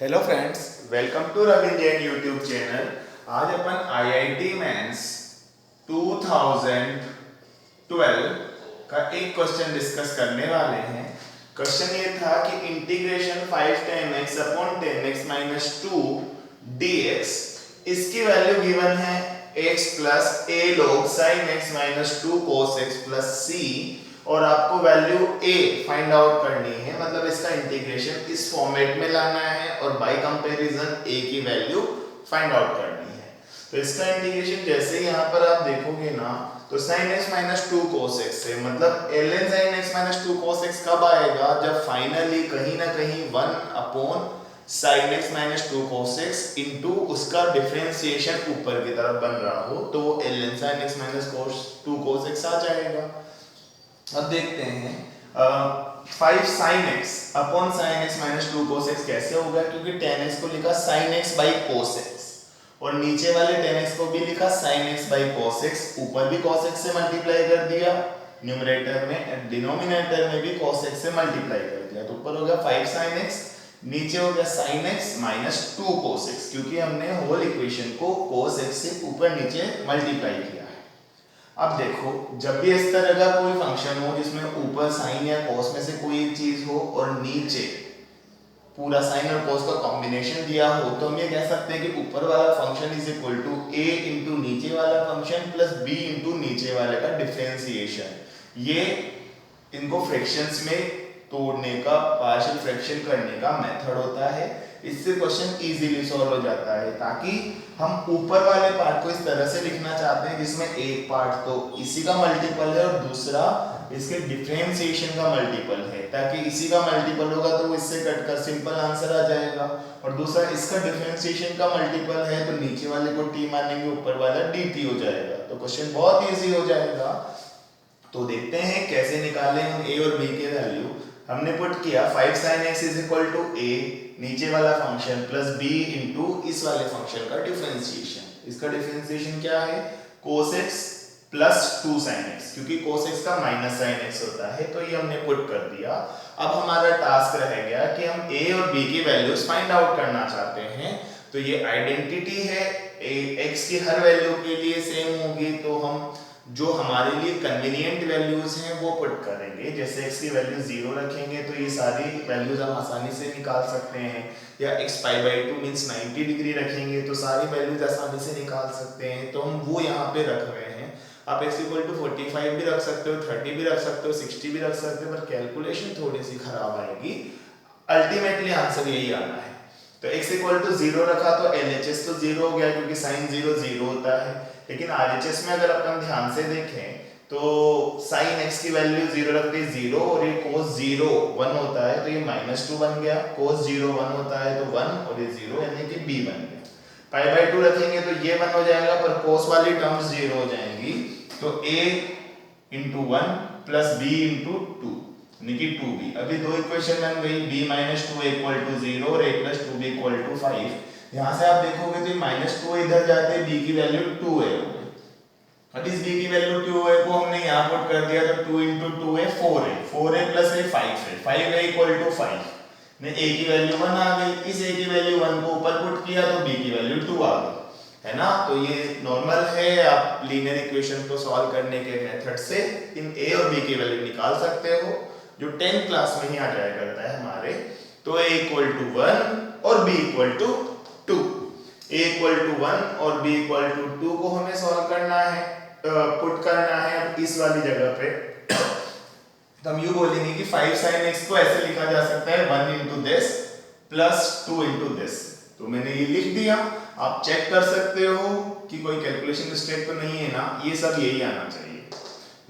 Hello friends, welcome to Ravi Jain YouTube channel. आज अपन IIT mains 2012 का एक क्वेश्चन डिस्कस करने वाले हैं। क्वेश्चन ये था कि integration 5 tan x upon tan x minus 2 dx, इसकी वैल्यू गिवन है x plus a log sin x minus 2 cos x plus c, और आपको वैल्यू a फाइंड आउट करनी है, मतलब इसका इंटीग्रेशन इस फॉर्मेट में लाना है और बाय कंपैरिजन a की वैल्यू फाइंड आउट करनी है। तो इसका इंटीग्रेशन जैसे ही यहाँ पर आप देखोगे ना, तो sin x minus 2 cos x से मतलब ln sin x minus 2 cos x कब आएगा, जब फाइनली कहीं ना कहीं 1 upon sin x minus 2 cos x into उसका डिफरेंशिएशन ऊपर की तरफ बन रहा हो, तो वो ln sin x minus 2 cos x आ जाएगा। अब देखते हैं 5 sin x upon sin x minus 2 cos x कैसे होगा, क्योंकि tan x को लिखा sin x by cos x और नीचे वाले tan x को भी लिखा sin x by cos x, ऊपर भी cos x से मल्टीप्लाई कर दिया न्यूमरेटर में, डिनोमिनेटर में भी cos x से मल्टीप्लाई कर दिया, तो ऊपर हो गया 5 sin x, नीचे हो गया sin x minus 2 cos x, क्योंकि हमने होल इक्वेशन को cos x से ऊपर नीचे मल्टीप्लाई किया है। अब देखो, जब भी इस तरह का कोई फंक्शन हो जिसमें ऊपर साइन या कॉस में से कोई एक चीज हो और नीचे पूरा साइन और कॉस का कॉम्बिनेशन दिया हो, तो हम ये कह सकते हैं कि ऊपर वाला function is equal to a into नीचे वाला फंक्शन प्लस b इंटू नीचे वाले का डिफरेंशिएशन। ये इनको फ्रैक्शंस में तोड़ने का, पार्शियल फ्रैक्शन करने का मेथड होता है। इससे क्वेश्चन इजीली सॉल्व हो जाता है, ताकि हम ऊपर वाले पार्ट को इस तरह से लिखना चाहते हैं जिसमें एक पार्ट तो इसी का मल्टीपल है और दूसरा इसके डिफरेंशिएशन का मल्टीपल है, ताकि इसी का मल्टीपल होगा तो इससे कटकर सिंपल आंसर आ जाएगा, और दूसरा इसका डिफरेंशिएशन का मल्टीपल है तो नीचे वाले को t मानेंगे, ऊपर वाला dt हो जाएगा, तो क्वेश्चन बहुत इजी हो जाएगा। तो देखते हैं कैसे निकालें हम a और b के वैल्यू। हमने पुट किया 5 sin x is equal to a नीचे वाला फंक्शन प्लस b इंटू इस वाले फंक्शन का डिफरेंशिएशन। इसका डिफरेंशिएशन क्या है, cos x plus 2 sin x, क्योंकि cos x का माइनस sin x होता है, तो ये हमने पुट कर दिया। अब हमारा टास्क रह गया कि हम a और b की वैल्यूज फाइंड आउट करना चाहते हैं। तो ये आइडेंटिटी है, x की हर वैल्यू के लिए सेम होगी, तो हम जो हमारे लिए कन्वीनियंट वैल्यूज हैं वो पुट करेंगे। जैसे x की वैल्यू 0 रखेंगे तो ये सारी वैल्यूज हम आसानी से निकाल सकते हैं, या x pi by 2 means 90 degree रखेंगे तो सारी वैल्यूज आसानी से निकाल सकते हैं, तो हम वो यहाँ पे रख रहे हैं। आप x इक्वल टू 45 भी रख सकते हो, 30 भी रख सकते हो, 60 भी रख सकते हो, पर कैलकुलेशन थोड़ी सी खराब आएगी, अल्टीमेटली आंसर यही आना है। तो x इक्वल टू 0 रखा तो LHS तो 0 हो गया, क्योंकि साइन 0 0 होता है, लेकिन RHS में अगर अपन ध्यान से देखें तो sin x की वैल्यू 0 रखते 0 और ये cos 0 1 होता है, तो ये -2 बन गया, cos 0 1 होता है तो 1 और ये 0 यानी कि b बन गया। पाई बाई 2 रखेंगे तो ये 1 हो जाएगा, पर cos वाली टर्म्स 0 हो जाएंगी, तो a into 1 plus b into 2 यानी कि 2b। अभी दो इक्वेशन बन गई, b माइनस 2 इक्वल टू 0 और a plus 2b equal to 5। यहाँ से आप देखोगे तो -2 इधर जाते b की वैल्यू 2 है, अब इस b की वैल्यू 2 है को हमने यहाँ पुट कर दिया, तो 2 इंटू 2 है 4 है, 4 है प्लस है 5 है, 5 है इक्वल टू 5 ने a की वैल्यू 1 आ गई, इस a की वैल्यू 1 को ऊपर पुट किया तो b की वैल्यू 2 आ गई, है ना। तो ये नॉर्मल है, आप लीनियर इक्वेशन को सॉल्व करने के मेथड से इन a और b की वैल्यू निकाल सकते हो, जो 10th क्लास में ही आ जाया करता है हमारे। तो a इक्वल टू 1 और b equal to 2, a equal to 1 और b इक्वल टू 2 को हमें सॉल्व करना है, पुट करना है अब इस वाली जगह पे। तो हम यू बोलेंगे कि 5 sin x को ऐसे लिखा जा सकता है 1 into this plus 2 into this, तो मैंने ये लिख दिया। आप चेक कर सकते हो कि कोई कैलकुलेशन मिस्टेक तो नहीं है ना, ये सब यही आना चाहिए।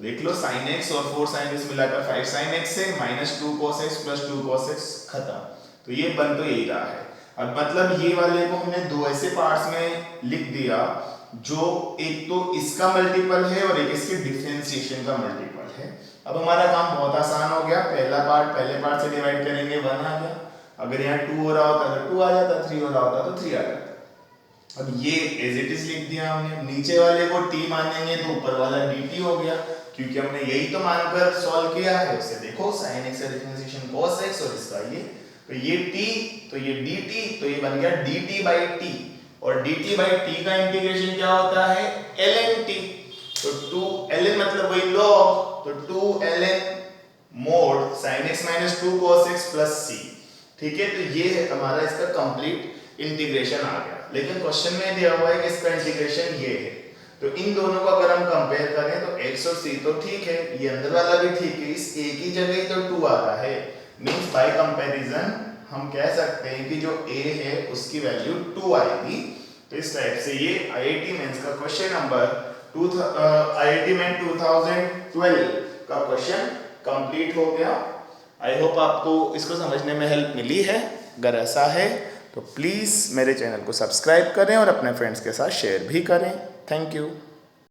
देख लो sin x और 4 sin x मिलाकर 5 sin x से -2 cos x plus 2 cos x खत्म, तो ये बन तो यही रहा है। अब मतलब ये वाले को हमने दो ऐसे पार्ट्स में लिख दिया, जो एक तो इसका मल्टीपल है और एक इसके डिफरेंशिएशन का मल्टीपल है। अब हमारा काम बहुत आसान हो गया, पहला पार्ट पहले पार्ट से डिवाइड करेंगे 1 आ गया, अगर यहाँ 2 हो रहा होता तो 2 आ जाता, 3 हो रहा होता तो 3 आ जाता। अब ये एज इट इज लिख दिया हमने, नीचे वाले को t मानेंगे तो ऊपर वाला dt हो गया, क्योंकि हमने यही तो मानकर सॉल्व किया है। उससे देखो sin x का डिफरेंशिएशन cos x और इसका ये तो ये t, तो ये dt, तो ये बन गया dt बाई टी, और dt बाई टी का इंटीग्रेशन क्या होता है ln t, तो 2 ln मतलब वही log, तो 2 ln mode sin x minus 2 cos x plus c। ठीक है, तो ये हमारा इसका कंप्लीट इंटीग्रेशन आ गया। लेकिन क्वेश्चन में दिया हुआ है कि इसका इंटीग्रेशन ये है, तो इन दोनों को अगर हम कंपेयर करें तो x और c तो ठीक है, ये अंदर वाला भी ठीक है, इस a की जगह ही तो 2 आ रहा है, मींस बाय कंपैरिजन हम कह सकते हैं कि जो a है उसकी वैल्यू 2 आएगी। तो इस टाइप से ये IIT मेंस का क्वेश्चन नंबर IIT मेन 2012 का क्वेश्चन कंप्लीट हो गया। आई होप आपको इसको समझने में हेल्प मिली है। अगर ऐसा है तो प्लीज़ मेरे चैनल को सब्सक्राइब करें और अपने फ्रेंड्स के साथ शेयर भी करें। Thank you.